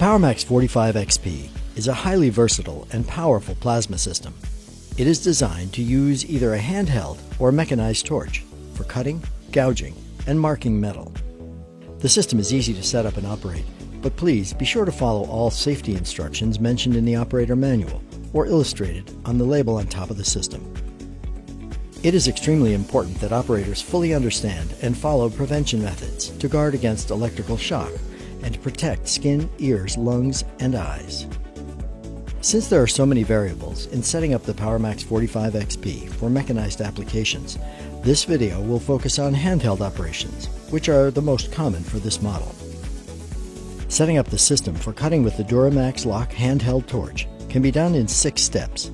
PowerMax 45 XP is a highly versatile and powerful plasma system. It is designed to use either a handheld or mechanized torch for cutting, gouging, and marking metal. The system is easy to set up and operate, but please be sure to follow all safety instructions mentioned in the operator manual or illustrated on the label on top of the system. It is extremely important that operators fully understand and follow prevention methods to guard against electrical shock and to protect skin, ears, lungs, and eyes. Since there are so many variables in setting up the PowerMax 45 XP for mechanized applications, this video will focus on handheld operations, which are the most common for this model. Setting up the system for cutting with the Duramax Lock handheld torch can be done in 6 steps.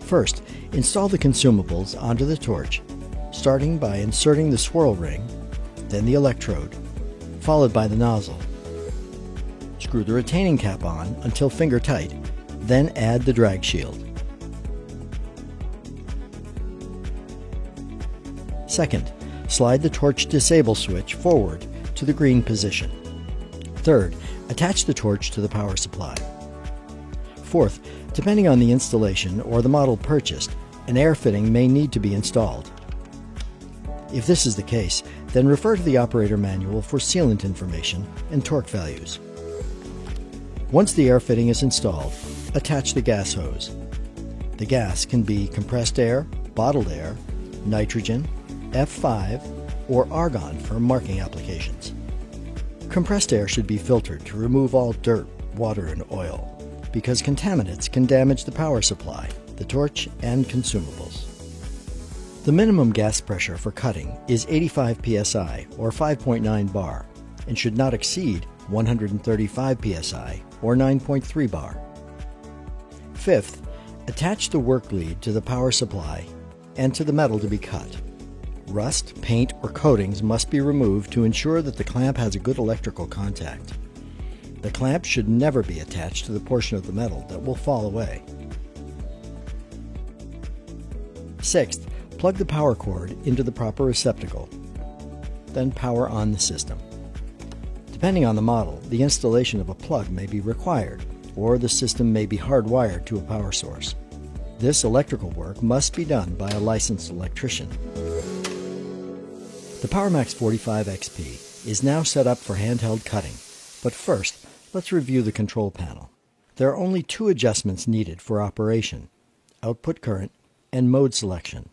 First, install the consumables onto the torch, starting by inserting the swirl ring, then the electrode, followed by the nozzle. Screw the retaining cap on until finger tight, then add the drag shield. Second, slide the torch disable switch forward to the green position. Third, attach the torch to the power supply. Fourth, depending on the installation or the model purchased, an air fitting may need to be installed. If this is the case, then refer to the operator manual for sealant information and torque values. Once the air fitting is installed, attach the gas hose. The gas can be compressed air, bottled air, nitrogen, F5, or argon for marking applications. Compressed air should be filtered to remove all dirt, water, and oil, because contaminants can damage the power supply, the torch, and consumables. The minimum gas pressure for cutting is 85 psi or 5.9 bar and should not exceed 135 psi or 9.3 bar. Fifth, attach the work lead to the power supply and to the metal to be cut. Rust, paint, or coatings must be removed to ensure that the clamp has a good electrical contact. The clamp should never be attached to the portion of the metal that will fall away. Sixth, plug the power cord into the proper receptacle. Then power on the system. Depending on the model, the installation of a plug may be required, or the system may be hardwired to a power source. This electrical work must be done by a licensed electrician. The PowerMax 45 XP is now set up for handheld cutting, but first, let's review the control panel. There are only 2 adjustments needed for operation: output current and mode selection.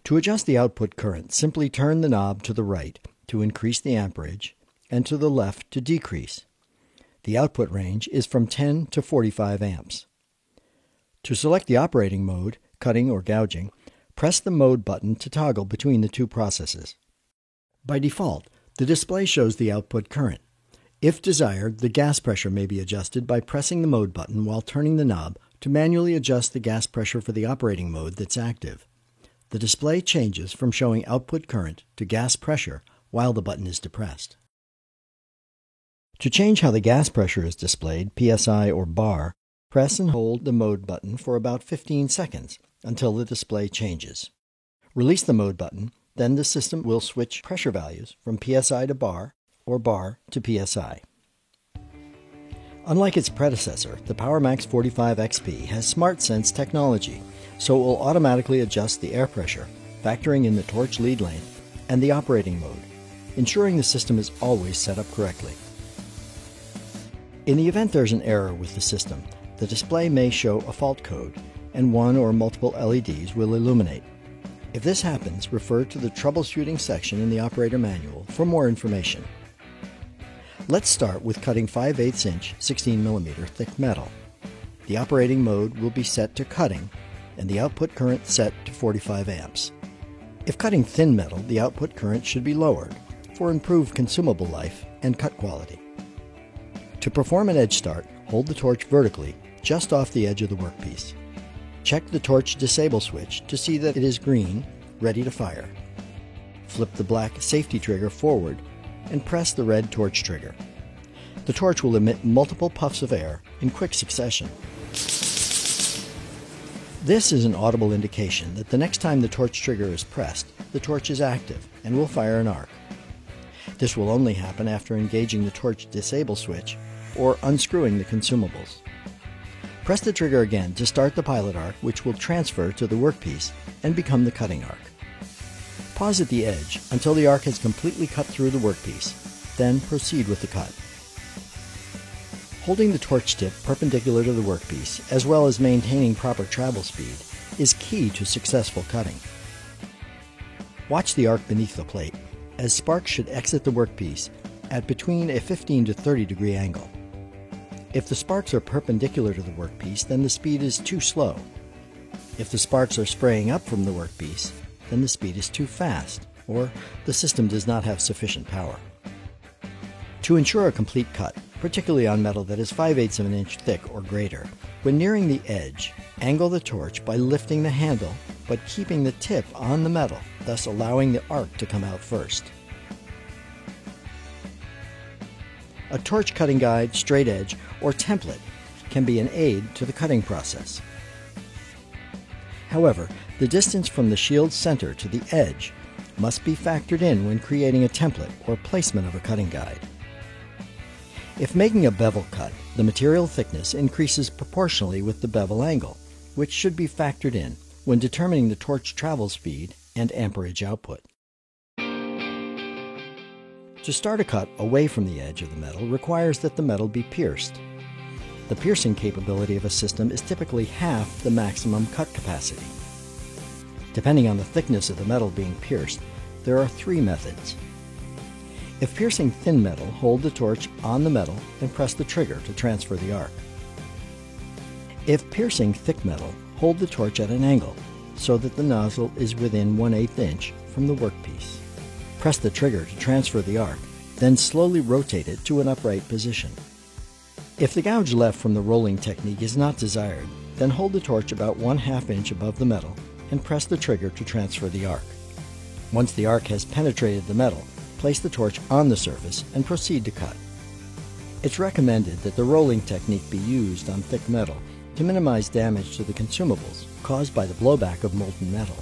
To adjust the output current, simply turn the knob to the right to increase the amperage and to the left to decrease. The output range is from 10 to 45 amps. To select the operating mode, cutting or gouging, press the mode button to toggle between the 2 processes. By default, the display shows the output current. If desired, the gas pressure may be adjusted by pressing the mode button while turning the knob to manually adjust the gas pressure for the operating mode that's active. The display changes from showing output current to gas pressure while the button is depressed. To change how the gas pressure is displayed, PSI or bar, press and hold the mode button for about 15 seconds until the display changes. Release the mode button, then the system will switch pressure values from PSI to bar or bar to PSI. Unlike its predecessor, the PowerMax 45 XP has SmartSense technology, so it will automatically adjust the air pressure, factoring in the torch lead length and the operating mode, ensuring the system is always set up correctly. In the event there's an error with the system, the display may show a fault code, and 1 or multiple LEDs will illuminate. If this happens, refer to the troubleshooting section in the operator manual for more information. Let's start with cutting 5/8 inch 16mm thick metal. The operating mode will be set to cutting and the output current set to 45 amps. If cutting thin metal, the output current should be lowered for improved consumable life and cut quality. To perform an edge start, hold the torch vertically just off the edge of the workpiece. Check the torch disable switch to see that it is green, ready to fire. Flip the black safety trigger forward and press the red torch trigger. The torch will emit multiple puffs of air in quick succession. This is an audible indication that the next time the torch trigger is pressed, the torch is active and will fire an arc. This will only happen after engaging the torch disable switch or unscrewing the consumables. Press the trigger again to start the pilot arc, which will transfer to the workpiece and become the cutting arc. Pause at the edge until the arc has completely cut through the workpiece, then proceed with the cut. Holding the torch tip perpendicular to the workpiece, as well as maintaining proper travel speed, is key to successful cutting. Watch the arc beneath the plate, as sparks should exit the workpiece at between a 15 to 30 degree angle. If the sparks are perpendicular to the workpiece, then the speed is too slow. If the sparks are spraying up from the workpiece, then the speed is too fast, or the system does not have sufficient power. To ensure a complete cut, particularly on metal that is 5/8 of an inch thick or greater, when nearing the edge, angle the torch by lifting the handle but keeping the tip on the metal, thus allowing the arc to come out first. A torch cutting guide, straight edge, or template can be an aid to the cutting process. However, the distance from the shield center to the edge must be factored in when creating a template or placement of a cutting guide. If making a bevel cut, the material thickness increases proportionally with the bevel angle, which should be factored in when determining the torch travel speed and amperage output. To start a cut away from the edge of the metal requires that the metal be pierced. The piercing capability of a system is typically half the maximum cut capacity. Depending on the thickness of the metal being pierced, there are 3 methods. If piercing thin metal, hold the torch on the metal and press the trigger to transfer the arc. If piercing thick metal, hold the torch at an angle so that the nozzle is within 1/8 inch from the workpiece. Press the trigger to transfer the arc, then slowly rotate it to an upright position. If the gouge left from the rolling technique is not desired, then hold the torch about 1/2 inch above the metal and press the trigger to transfer the arc. Once the arc has penetrated the metal, place the torch on the surface and proceed to cut. It's recommended that the rolling technique be used on thick metal to minimize damage to the consumables caused by the blowback of molten metal.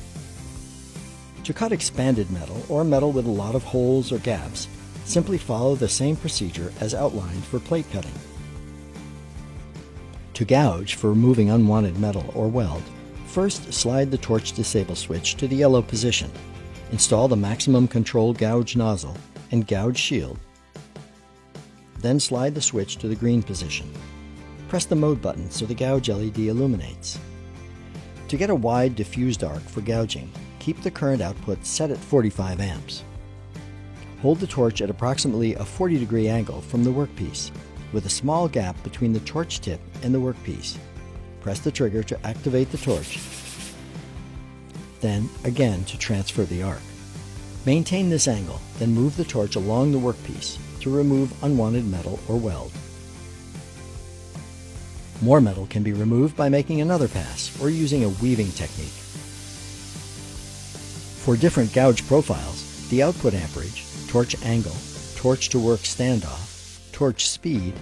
To cut expanded metal or metal with a lot of holes or gaps, simply follow the same procedure as outlined for plate cutting. To gouge for removing unwanted metal or weld, first slide the torch disable switch to the yellow position. Install the maximum control gouge nozzle and gouge shield. Then slide the switch to the green position. Press the mode button so the gouge LED illuminates. To get a wide diffused arc for gouging, keep the current output set at 45 amps. Hold the torch at approximately a 40 degree angle from the workpiece, with a small gap between the torch tip and the workpiece. Press the trigger to activate the torch, then again to transfer the arc. Maintain this angle, then move the torch along the workpiece to remove unwanted metal or weld. More metal can be removed by making another pass or using a weaving technique. For different gouge profiles, the output amperage, torch angle, torch to work standoff, torch speed,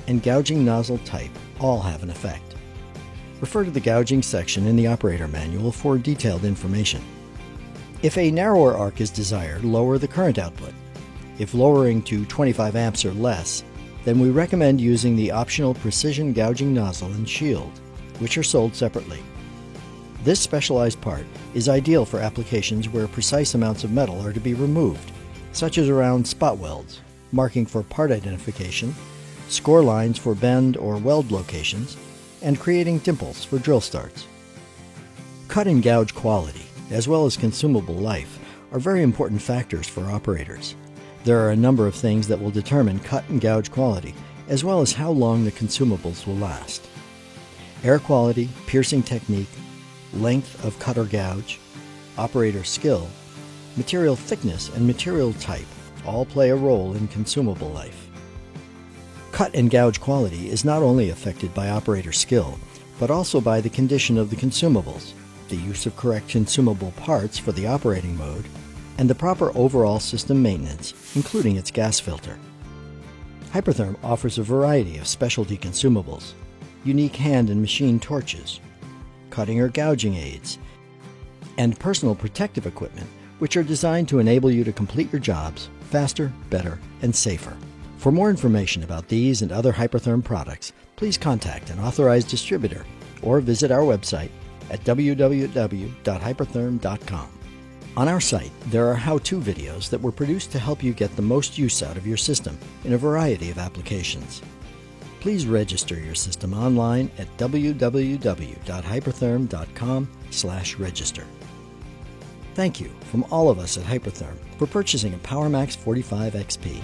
and gouging nozzle type all have an effect. Refer to the gouging section in the operator manual for detailed information. If a narrower arc is desired, lower the current output. If lowering to 25 amps or less, then we recommend using the optional precision gouging nozzle and shield, which are sold separately. This specialized part is ideal for applications where precise amounts of metal are to be removed, such as around spot welds, marking for part identification, score lines for bend or weld locations, and creating dimples for drill starts. Cut and gouge quality, as well as consumable life, are very important factors for operators. There are a number of things that will determine cut and gouge quality, as well as how long the consumables will last. Air quality, piercing technique, length of cut or gouge, operator skill, material thickness, and material type all play a role in consumable life. Cut and gouge quality is not only affected by operator skill, but also by the condition of the consumables, the use of correct consumable parts for the operating mode, and the proper overall system maintenance, including its gas filter. Hypertherm offers a variety of specialty consumables, unique hand and machine torches, cutting or gouging aids, and personal protective equipment, which are designed to enable you to complete your jobs faster, better, and safer. For more information about these and other Hypertherm products, please contact an authorized distributor or visit our website at www.hypertherm.com. On our site, there are how-to videos that were produced to help you get the most use out of your system in a variety of applications. Please register your system online at www.hypertherm.com/register. Thank you from all of us at Hypertherm for purchasing a PowerMax 45 XP.